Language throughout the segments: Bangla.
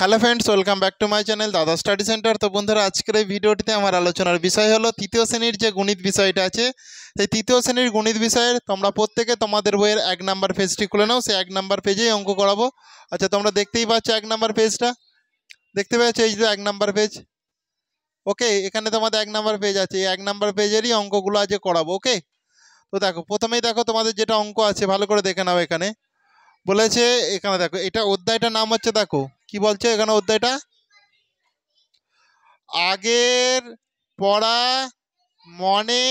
Hello friends, welcome back to my channel দাদা স্টাডি সেন্টার। তো বন্ধুরা, আজকের এই ভিডিওটিতে আমার আলোচনার বিষয় হলো তৃতীয় শ্রেণীর যে গণিত বিষয়টা আছে, সেই তৃতীয় শ্রেণীর গণিত বিষয়ের তোমরা প্রত্যেকে তোমাদের বইয়ের 1 নাম্বার পেজটি খুলে নাও। সেই 1 নাম্বার পেজেই অঙ্ক করাবো। আচ্ছা, তোমরা দেখতেই পাচ্ছ 1 নাম্বার পেজটা, দেখতে পাচ্ছ এই যে 1 নাম্বার পেজ। ওকে, এখানে তোমাদের 1 নাম্বার পেজ আছে, এই 1 নাম্বার পেজেরই অঙ্কগুলো আজ করাবো। ওকে, তো দেখো, প্রথমেই দেখো তোমাদের যেটা অঙ্ক আছে ভালো করে দেখে নাও। এখানে বলেছে, এখানে দেখো এটা অধ্যায়টার নাম হচ্ছে, দেখো কি বলছে এখানে অধ্যায়টা, আগের পড়া মনে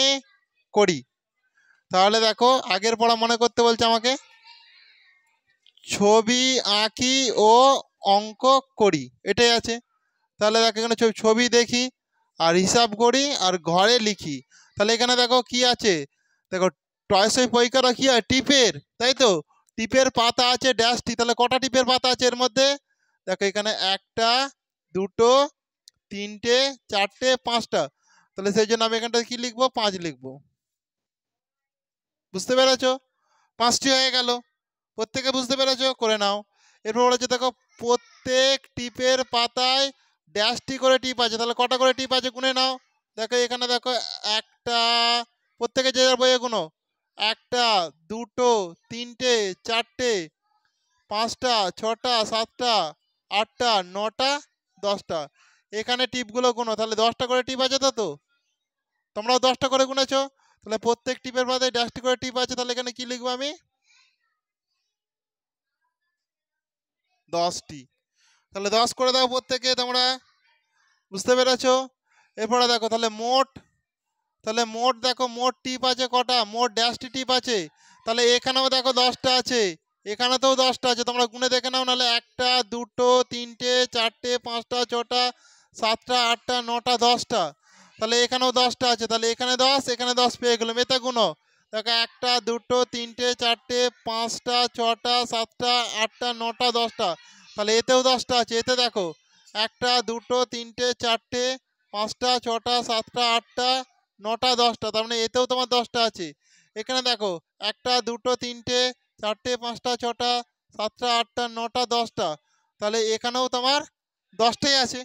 করি। তাহলে দেখো, আগের পড়া মনে করতে বলছে আমাকে, ছবি আঁকি ও অঙ্ক করি, এটাই আছে। তাহলে দেখো এখানে ছবি দেখি আর হিসাব করি আর ঘরে লিখি। তাহলে এখানে দেখো কি আছে, দেখো টয়সই পরীক্ষাটা কি হয়, টিপের, তাই তো। টিপের পাতা আছে ড্যাশটি। তাহলে কটা টিপের পাতা আছে এর মধ্যে, দেখো এখানে 1টা 2টো 3টে 4টে 5টা। তাহলে সেই জন্য আমি এখানটা কি লিখবো, 5 লিখবো। বুঝতে পেরেছো? 5টি হয়ে গেল। প্রত্যেকে বুঝতে পেরেছো? করে নাও। এরপর বলেছে দেখো, প্রত্যেক টিপের পাতায় ড্যাশটি করে টিপ আছে। তাহলে কটা করে টিপ আছে গুনে নাও। দেখো এখানে দেখো, একটা, প্রত্যেকে যে যার বইয়ে গুনো, 1টা 2টো 3টে 4টে 5টা 6টা 7টা 8টা 9টা 10টা। এখানে টিপগুলো গুনো, তাহলে 10টা করে টিপ আছে। তো তোমরাও 10টা করে গুনেছো। তাহলে প্রত্যেক টিপের পাতায় ড্যাশটি করে টিপ আছে। তাহলে এখানে কি লিখবো আমি, 10টি। তাহলে 10 করে দাও প্রত্যেকে তোমরা। বুঝতে পেরেছো? এরপরে দেখো, তাহলে মোট দেখো, মোট টিপ আছে কটা, মোট ড্যাশটি টিপ আছে। তাহলে এখানেও দেখো 10টা আছে, এখানেতেও 10টা আছে। তোমরা গুনে দেখে নাও, নাহলে 1টা 2টো 3টে 4টে 5টা 6টা 7টা 8টা 9টা 10টা। তাহলে এখানেও 10টা আছে। তাহলে এখানে 10, এখানে 10 পেয়ে গেলাম। এতে গুনো, দেখো 1টা 2টো 3টে 4টে 5টা 6টা 7টা 8টা 9টা 10টা। তাহলে এতেও 10টা আছে। এতে দেখো 1টা 2টো 3টে 4টে 5টা 6টা 7টা 8টা 9টা 10টা। তার মানে এতেও তোমার 10টা আছে। এখানে দেখো 1টা 2টো 3টে 4টে 5টা 6টা 7টা 8টা 9টা 10টা। তাহলে এখানেও তোমার 10টাই আছে।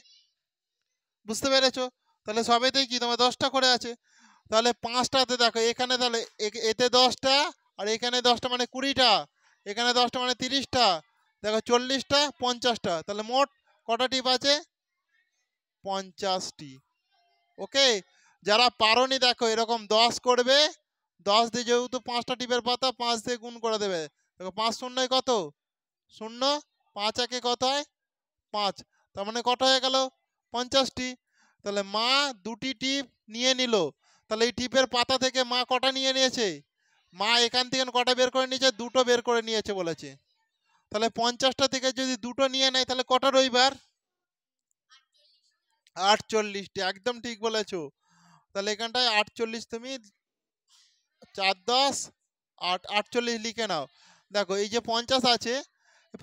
বুঝতে পেরেছো? তাহলে সবেতেই কি তোমার 10টা করে আছে। তাহলে 5টাতে দেখো, এখানে তাহলে এতে 10টা আর এখানে 10টা মানে 20টা, এখানে 10টা মানে 30টা, দেখো 40টা 50টা। তাহলে মোট কটা টিপ আছে, 50টি। ওকে, যারা পারোনি দেখো এরকম 10 করবে, 10 দিয়ে যেহেতু 5টা টিপের পাতা, 5 দিয়ে গুণ করে দেবে। দেখো 5 শূন্যয় কত, 0, 5 একে কত হয় 5। তার মানে কত হয়ে গেল, 50টি। তাহলে মা 2টি টিপ নিয়ে নিল। তাহলে এই টিপের পাতা থেকে মা কটা নিয়ে নিয়েছে, মা এখান থেকে কটা বের করে নিয়েছে, 2টো বের করে নিয়েছে বলেছে। তাহলে 50টা থেকে যদি 2টো নিয়ে নেয়, তাহলে কটা রইবার, 48টি। একদম ঠিক বলেছো। তাহলে এখানটায় 48, তুমি 4 10 8 48 লিখে নাও। দেখো এই যে 50 আছে,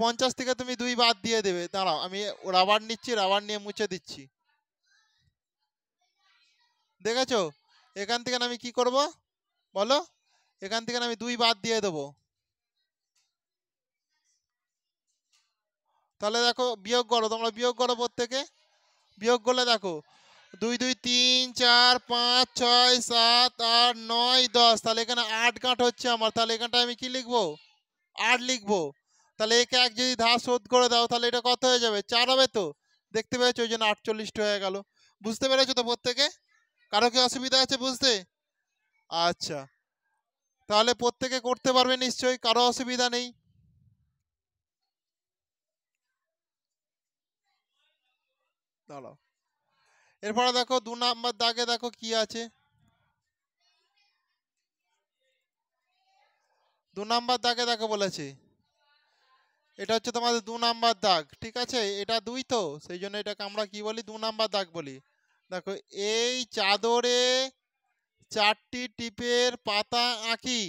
50 থেকে তুমি 2 বাদ দিয়ে দেবে। দাঁড়াও, আমি রাবার নিচ্ছি, রাবার নিয়ে মুছে দিচ্ছি। দেখেছো? এখান থেকে আমি কি করব বলো, এখান থেকে আমি 2 বাদ দিয়ে দেবো। তাহলে দেখো বিয়োগ করো, তোমরা বিয়োগ করো প্রত্যেকে। বিয়োগ করলে দেখো 2 2 3 4 5 6 7 8 9 10। তাহলে এখানে 8 গাঁট হচ্ছে আমার। তাহলে এখানটা আমি কি লিখবো, 8 লিখবো। তাহলে একে 1 যদি ধার শোধ করে দাও, তাহলে এটা কত হয়ে যাবে, 4 হবে। তো দেখতে পেয়েছো, ওই জন্য 48টা হয়ে গেল। বুঝতে পেরেছো তো প্রত্যেকে? কারো কি অসুবিধা আছে বুঝতে? আচ্ছা, তাহলে প্রত্যেকে করতে পারবে নিশ্চয়ই, কারো অসুবিধা নেই। দাঁড়াও, এরপরে দেখো 2 নাম্বার দাগে দেখো কি আছে। 2 নাম্বার দাগে দেখো বলেছে, এটা হচ্ছে তোমাদের 2 নাম্বার দাগ, ঠিক আছে। এটা 2 তো, সেই জন্য এটাকে আমরা কি বলি, 2 নাম্বার দাগ বলি। দেখো, এই চাদরে 4টি টিপের পাতা আঁকি,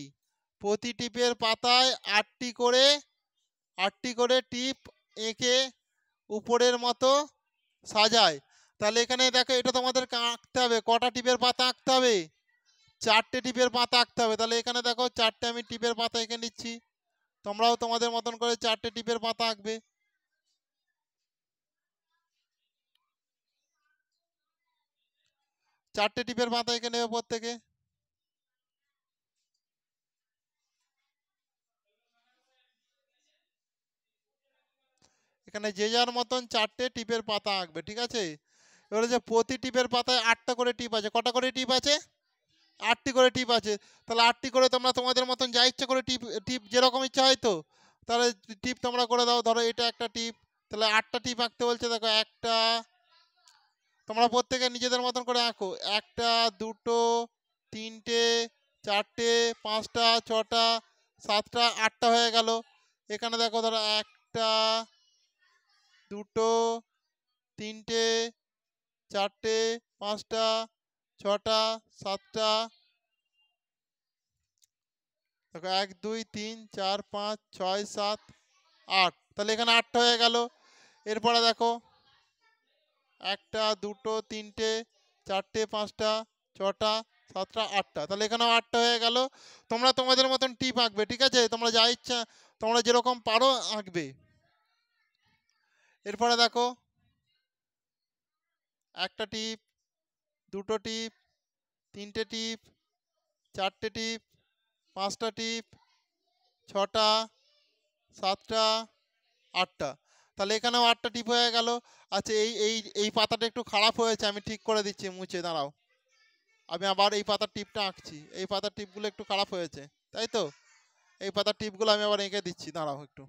প্রতি টিপের পাতায় 8টি করে টিপ এঁকে উপরের মতো সাজায়। তাহলে এখানে দেখো, এটা তোমাদেরকে আঁকতে হবে, কটা টিপের পাতা আঁকতে হবে, 4টে টিপের পাতা আঁকতে হবে। তাহলে এখানে দেখো 4টে আমি টিপের পাতা এঁকে নিচ্ছি। তোমরাও তোমাদের মতন করে 4টে টিপের পাতা আঁকবে। 4টে টিপের পাতা এঁকে নেবে প্রত্যেকে। এখানে যে যার মতন 4টে টিপের পাতা আঁকবে, ঠিক আছে। এবারে যে প্রতি টিপের পাতায় 8টা করে টিপ আছে, কটা করে টিপ আছে? 8টি করে টিপ আছে। তাহলে 8টি করে তোমরা তোমাদের মতন যা ইচ্ছা করে টিপ টিপ যেরকম ইচ্ছা হয় তো, তাহলে টিপ তোমরা করে দাও। ধরো এটা একটা টিপ, তাহলে 8টা টিপ আঁকতে বলছে। দেখো একটা, তোমরা প্রত্যেকে নিজেদের মতন করে আঁকো। একটা, দুটো, তিনটে, চারটে, পাঁচটা, ছটা, সাতটা, 8টা হয়ে গেল। এখানে দেখো ধরো একটা, দুটো, তিনটে, চারটে, পাঁচটা, ছটা, সাতটা, দেখো 1 2 3 4 5 6 7 8, তাহলে এখানে 8টা হয়ে গেল। এরপরে দেখো একটা, দুটো, তিনটে, চারটে, পাঁচটা, ছটা, সাতটা, 8টা, তাহলে এখানেও 8টা হয়ে গেল। তোমরা তোমাদের মতন টিপ আঁকবে, ঠিক আছে। তোমরা যা ইচ্ছা, তোমরা যেরকম পারো আঁকবে। এরপরে দেখো একটা টিপ, দুটো টিপ, তিনটে টিপ, চারটে টিপ, পাঁচটা টিপ, ছটা, সাতটা, 8টা, তাহলে এখানেও 8টা টিপ হয়ে গেল। আচ্ছা, এই এই এই পাতাটা একটু খারাপ হয়েছে, আমি ঠিক করে দিচ্ছি, মুছে দাঁড়াও। আমি আবার এই পাতার টিপটা আঁকছি। এই পাতার টিপগুলো একটু খারাপ হয়েছে, তাই তো। এই পাতার টিপগুলো আমি আবার এঁকে দিচ্ছি, দাঁড়াও একটু।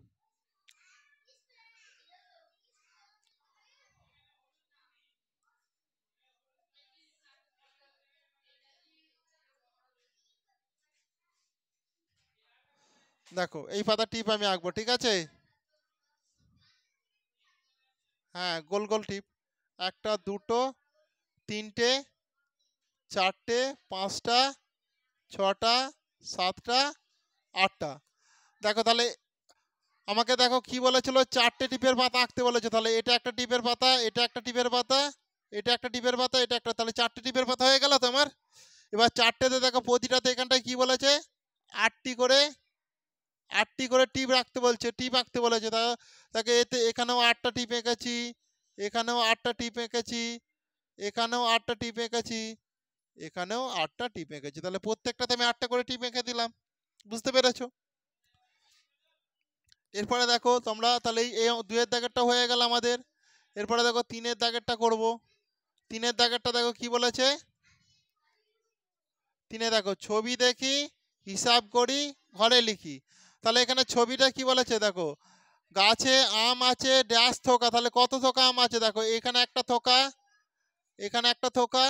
দেখো এই পাতার টিপ আমি আঁকবো, ঠিক আছে। হ্যাঁ, গোল গোল টিপ। একটা, দুটো, তিনটে, চারটে, পাঁচটা, ছটা, সাতটা, 8টা। দেখো তাহলে আমাকে দেখো কি বলেছিল, 4টে টিপের পাতা আঁকতে বলেছে। তাহলে এটা একটা টিপের পাতা, এটা একটা টিপের পাতা, এটা একটা টিপের পাতা, এটা একটা, তাহলে 4টে টিপের পাতা হয়ে গেল তোমার। এবার 4টেতে দেখো প্রতিটাতে এখানটায় কি বলেছে, 8টি করে 8টি করে টিপ রাখতে বলছে, টিপ আঁকতে বলেছে। তাকে এতে এখানেও 8টা টিপ এঁকেছি, এখানেও 8টা টিপ এঁকেছি, এখানেও 8টা টিপ এঁকেছি, এখানেও 8টা টিপ এঁকেছি। তাহলে প্রত্যেকটাতে আমি 8টা করে টিপ এঁকে দিলাম, বুঝতে পেরেছো। এরপরে দেখো তোমরা তাহলে এই 2-এর দাগেরটা হয়ে গেল আমাদের। এরপরে দেখো 3-এর দাগেরটা করব। 3-এর দাগেরটা দেখো কি বলেছে, 3-এ দেখো ছবি দেখি, হিসাব করি, ঘরে লিখি। তাহলে এখানে ছবিটা কি বলেছে দেখো, গাছে আম আছে ড্যাশ থোকা, তাহলে কত থোকা আম আছে দেখো, এখানে একটা থোকা, এখানে একটা থোকা,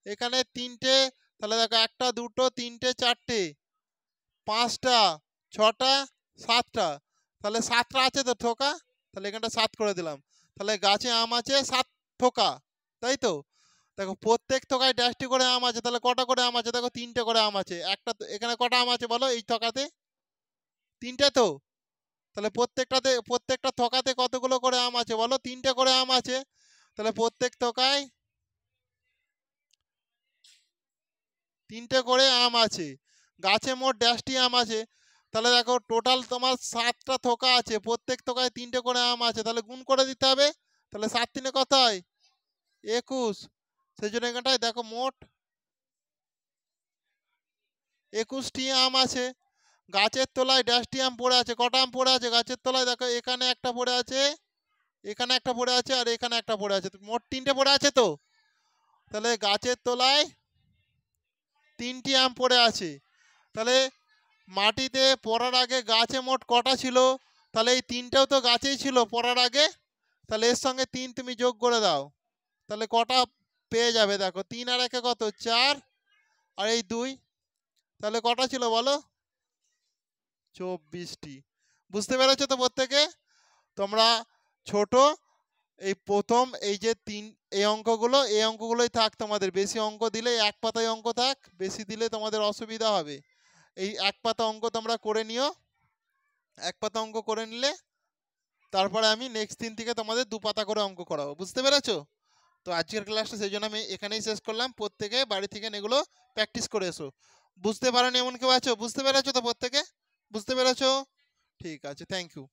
এখানে 3টে, তাহলে দেখো একটা, দুটো, তিনটে, চারটে, পাঁচটা, ছটা, সাতটা, তাহলে 7টা আছে তো থোকা, তাহলে এখানটা 7 করে দিলাম। তাহলে গাছে আম আছে 7 থোকা, তাই তো। দেখো প্রত্যেক থোকায় ড্যাশটি করে আম আছে, তাহলে কটা করে আম আছে দেখো, 3টে করে আম আছে। একটা এখানে কটা আম আছে বলো এই থোকাতে, 3টে তো। তাহলে প্রত্যেকটা থোকাতে কতগুলো করে আম আছে বলো, 3টে করে আম আছে। তাহলে প্রত্যেক থোকায় 3টে করে আম আছে। গাছে মোট ড্যাশটি আম আছে। তাহলে দেখো টোটাল তোমার 7টা থোকা আছে, প্রত্যেক থোকায় 3টে করে আম আছে, তাহলে গুণ করে দিতে হবে। তাহলে 7 3 কত হয়, 21। সেই জন্য এখানটায় দেখো মোট 21টি আম আছে। গাছের তলায় ড্যাশটি আম পড়ে আছে, কটা আম পড়ে আছে গাছের তলায় দেখো, এখানে একটা পড়ে আছে, এখানে একটা পড়ে আছে, আর এখানে একটা পড়ে আছে, মোট 3টে পড়ে আছে তো। তাহলে গাছের তলায় 3টি আম পড়ে আছে। তাহলে মাটিতে পড়ার আগে গাছে মোট কটা ছিল, তাহলে এই 3টাও তো গাছেই ছিল পড়ার আগে। তাহলে এর সঙ্গে 3 তুমি যোগ করে দাও, তাহলে কটা পেয়ে যাবে দেখো, 3 আর 1 কত 4, আর এই 2, তাহলে কটা ছিল বলো, 24টি। বুঝতে পেরেছো তো প্রত্যেকে। তোমরা ছোট এই প্রথম এই যে এই অঙ্কগুলোই থাক তোমাদের। বেশি অঙ্ক দিলে এক পাতায় অঙ্ক থাক, বেশি দিলে তোমাদের অসুবিধা হবে। এই এক পাতা অঙ্ক তোমরা করে নিও। এক পাতা অঙ্ক করে নিলে তারপরে আমি নেক্সট দিন থেকে তোমাদের 2 পাতা করে অঙ্ক করাবো, বুঝতে পেরেছো। তো আজকের ক্লাসটা সেই জন্য আমি এখানেই শেষ করলাম। প্রত্যেকে বাড়ি থেকে এগুলো প্র্যাকটিস করে এসো। বুঝতে পারোনি এমন কেউ আছো, বুঝতে পেরেছো তো প্রত্যেকে, বুঝতে পেরেছো, ঠিক আছে, থ্যাংক ইউ।